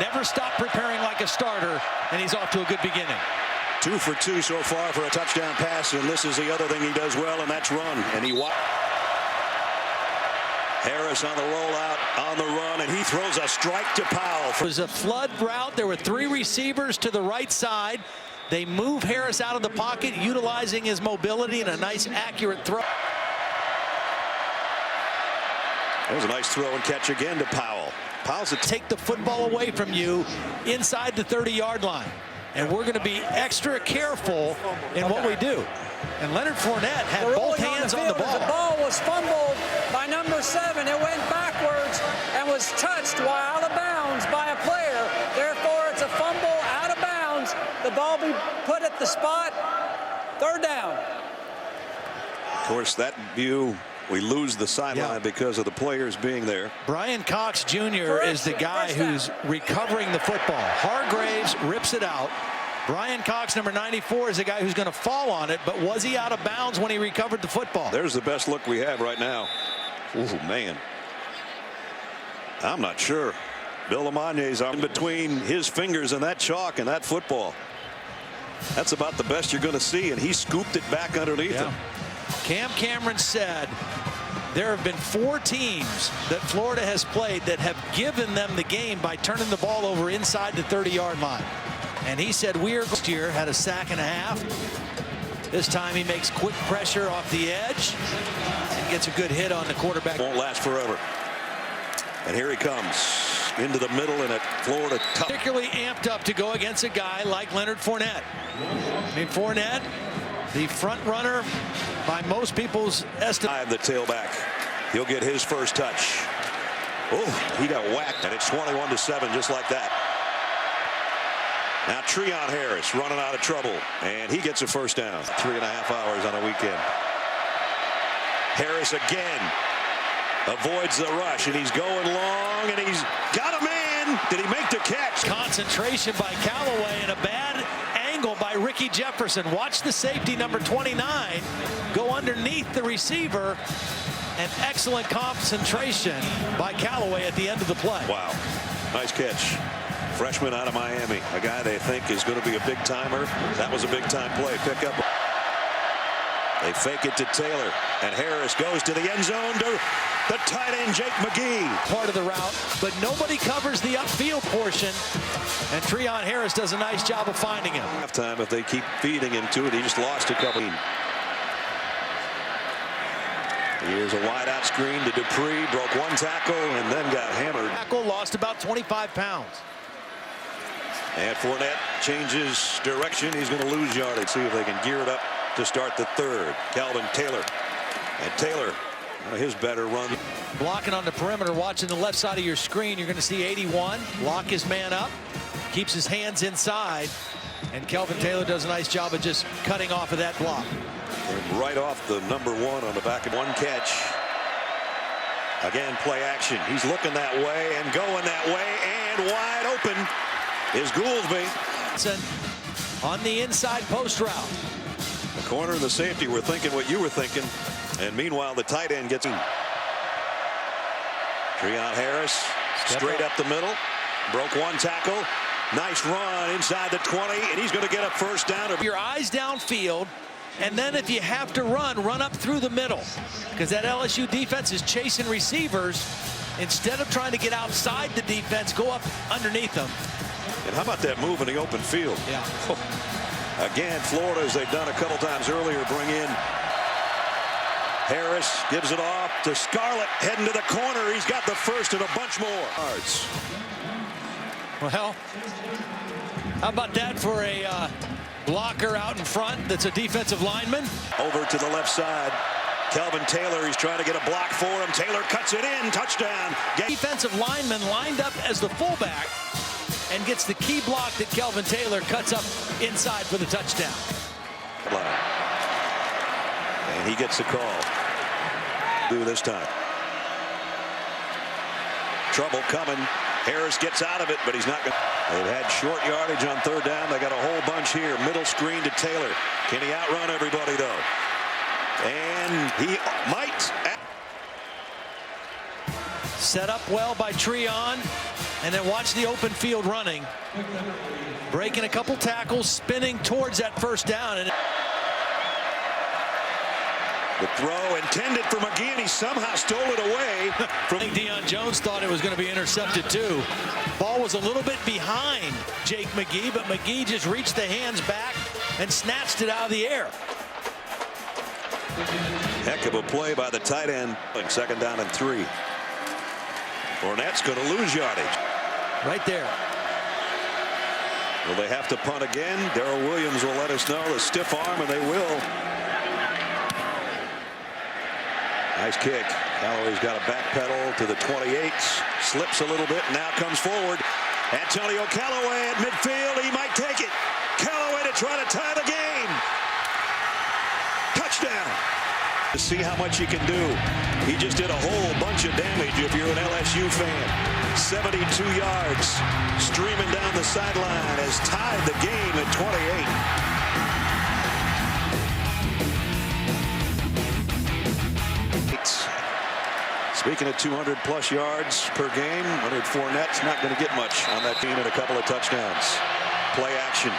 never stopped preparing like a starter, and he's off to a good beginning. 2 for 2 so far for a touchdown pass, and this is the other thing he does well, and that's run. And Harris on the rollout, on the run, and he throws a strike to Powell. It was a flood route. There were 3 receivers to the right side. They move Harris out of the pocket, utilizing his mobility and a nice accurate throw. There's a nice throw and catch again to Powell. Powell's take the football away from you inside the 30-yard line. And we're going to be extra careful in what we do. And Leonard Fournette had both hands on the ball. The ball was fumbled by number 7. It went backwards and was touched while out of bounds by a player. Therefore, it's a fumble out of bounds. The ball be put at the spot. 3rd down. Of course, that view, we lose the sideline because of the players being there. Brian Cox Jr. is the guy who's recovering the football. Hargraves rips it out. Brian Cox, number 94, is the guy who's going to fall on it, but was he out of bounds when he recovered the football? There's the best look we have right now. Oh, man. I'm not sure. Bill Lamagne's in between his fingers and that chalk and that football. That's about the best you're going to see, and he scooped it back underneath him. Cam Cameron said there have been 4 teams that Florida has played that have given them the game by turning the ball over inside the 30-yard line. And he said Weir last year had a sack and a half. This time he makes quick pressure off the edge and gets a good hit on the quarterback. Won't last forever. And here he comes into the middle in a Florida tough. Particularly amped up to go against a guy like Leonard Fournette. I mean, Fournette, the front runner by most people's estimate. The tailback. He'll get his first touch. Oh, he got whacked, and it's 21-7 just like that. Now Treon Harris running out of trouble, and he gets a first down. 3.5 hours on a weekend. Harris again avoids the rush, and he's going long, and he's got a man. Did he make the catch? Concentration by Callaway and a bad angle by Ricky Jefferson. Watch the safety, number 29, go underneath the receiver. An excellent concentration by Callaway at the end of the play. Wow, nice catch. Freshman out of Miami, a guy they think is going to be a big timer. That was a big time play. Pick up. They fake it to Taylor, and Harris goes to the end zone to the tight end Jake McGee. Part of the route, but nobody covers the upfield portion, and Treon Harris does a nice job of finding him. Halftime, if they keep feeding him to it, he just lost a couple. Here's a wide out screen to Dupree, broke 1 tackle and then got hammered. Tackle lost about 25 pounds. And Fournette changes direction. He's going to lose yardage. See if they can gear it up to start the 3rd. Calvin Taylor. And Taylor, one of his better runs. Blocking on the perimeter, watching the left side of your screen, you're going to see 81 lock his man up, keeps his hands inside, and Calvin Taylor does a nice job of just cutting off of that block. And right off the number 1 on the back of 1 catch. Again, play action. He's looking that way and going that way, and wide open is Goolsby. On the inside post route. The corner and the safety were thinking what you were thinking, and meanwhile the tight end gets in. Treon Harris straight up the middle, broke 1 tackle. Nice run inside the 20, and he's going to get a first down. Your eyes downfield, and then if you have to run up through the middle, because that LSU defense is chasing receivers. Instead of trying to get outside the defense, go up underneath them. And how about that move in the open field? Yeah. Again, Florida, as they've done a couple times earlier, bring in Harris, gives it off to Scarlett, heading to the corner. He's got the first and a bunch more yards. Well, how about that for a blocker out in front that's a defensive lineman? Over to the left side. Calvin Taylor, he's trying to get a block for him. Taylor cuts it in, touchdown. Defensive lineman lined up as the fullback and gets the key block that Calvin Taylor cuts up inside for the touchdown. And he gets the call. Do this time. Trouble coming. Harris gets out of it, but he's not going to. They've had short yardage on 3rd down. They got a whole bunch here. Middle screen to Taylor. Can he outrun everybody, though? And he might. Set up well by Treon. And then watch the open field running. Breaking a couple tackles, spinning towards that first down. And the throw intended for McGee, and he somehow stole it away. I think Deion Jones thought it was going to be intercepted too. Ball was a little bit behind Jake McGee, but McGee just reached the hands back and snatched it out of the air. Heck of a play by the tight end. Second down and 3. Fournette's going to lose yardage. Right there. Will they have to punt again? Darrell Williams will let us know. The stiff arm, and they will. Nice kick. Callaway's got a back pedal to the 28. Slips a little bit. Now comes forward. Antonio Callaway at midfield. He might take it. Callaway to try to tie the game. Touchdown. To see how much he can do. He just did a whole bunch of damage if you're an LSU fan. 72 yards. Streaming down the sideline has tied the game at 28. Speaking of 200-plus yards per game, Leonard Fournette's not going to get much on that team, and a couple of touchdowns. Play action.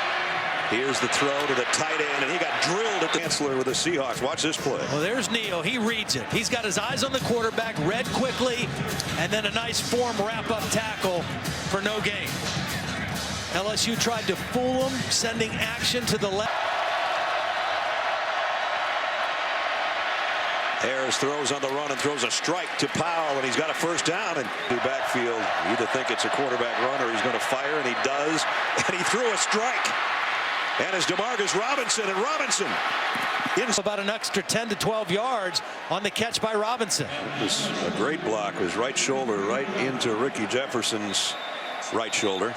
Here's the throw to the tight end, and he got drilled at the Chancellor with the Seahawks. Watch this play. Well, there's Neo. He reads it. He's got his eyes on the quarterback, read quickly, and then a nice form wrap-up tackle for no gain. LSU tried to fool him, sending action to the left. Harris throws on the run and throws a strike to Powell, and he's got a first down. And the backfield, you either think it's a quarterback run or he's going to fire, and he does. And he threw a strike. And it's DeMarcus Robinson, and Robinson about an extra 10 to 12 yards on the catch by Robinson. It was a great block. His right shoulder right into Ricky Jefferson's right shoulder.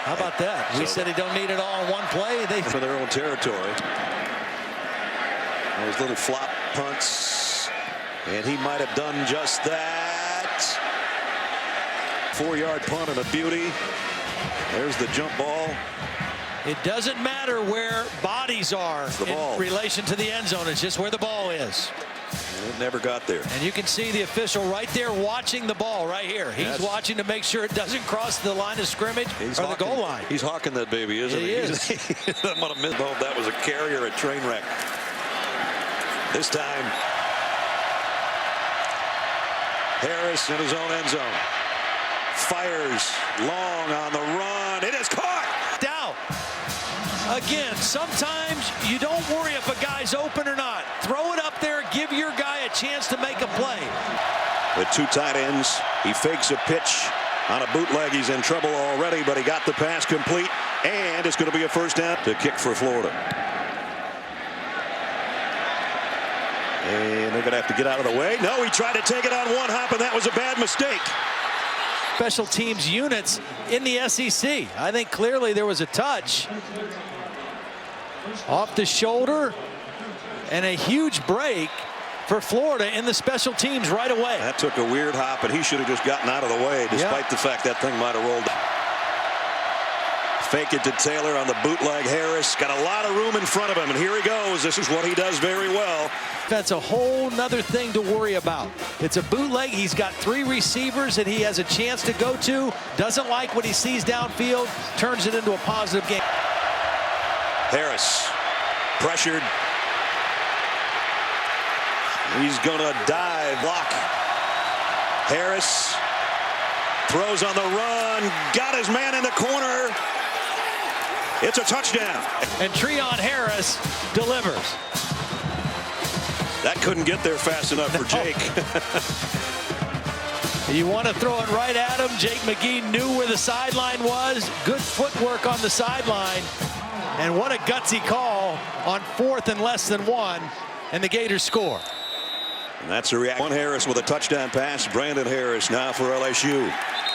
How about that? We said he don't need it all in one play. They for their own territory. Those little flop punts, and he might have done just that. 4-yard punt and a beauty. There's the jump ball. It doesn't matter where bodies are in relation to the end zone. It's just where the ball is. And it never got there. And you can see the official right there watching the ball right here. He's watching to make sure it doesn't cross the line of scrimmage or the goal line. He's hawking that baby, isn't he? He is. I'm going to miss if that was a carry or a train wreck. This time, Harris in his own end zone. Fires long on the run. It is caught. Down. Again, sometimes you don't worry if a guy's open or not. Throw it up there. Give your guy a chance to make a play. With 2 tight ends, he fakes a pitch on a bootleg. He's in trouble already, but he got the pass complete, and it's going to be a first down to kick for Florida. And they're going to have to get out of the way. No, he tried to take it on one hop, and that was a bad mistake. Special teams units in the SEC. I think clearly there was a touch. Off the shoulder, and a huge break for Florida in the special teams right away. That took a weird hop, and he should have just gotten out of the way, despite the fact that thing might have rolled. Fake it to Taylor on the bootleg. Harris got a lot of room in front of him, and here he goes. This is what he does very well. That's a whole nother thing to worry about. It's a bootleg. He's got 3 receivers that he has a chance to go to. Doesn't like what he sees downfield. Turns it into a positive game. Harris pressured. He's going to dive. Block. Harris throws on the run. Got his man in the corner. It's a touchdown. And Treon Harris delivers. That couldn't get there fast enough for Jake. You want to throw it right at him. Jake McGee knew where the sideline was. Good footwork on the sideline. And what a gutsy call on 4th and less than 1. And the Gators score. And that's a reaction. Harris with a touchdown pass. Brandon Harris now for LSU.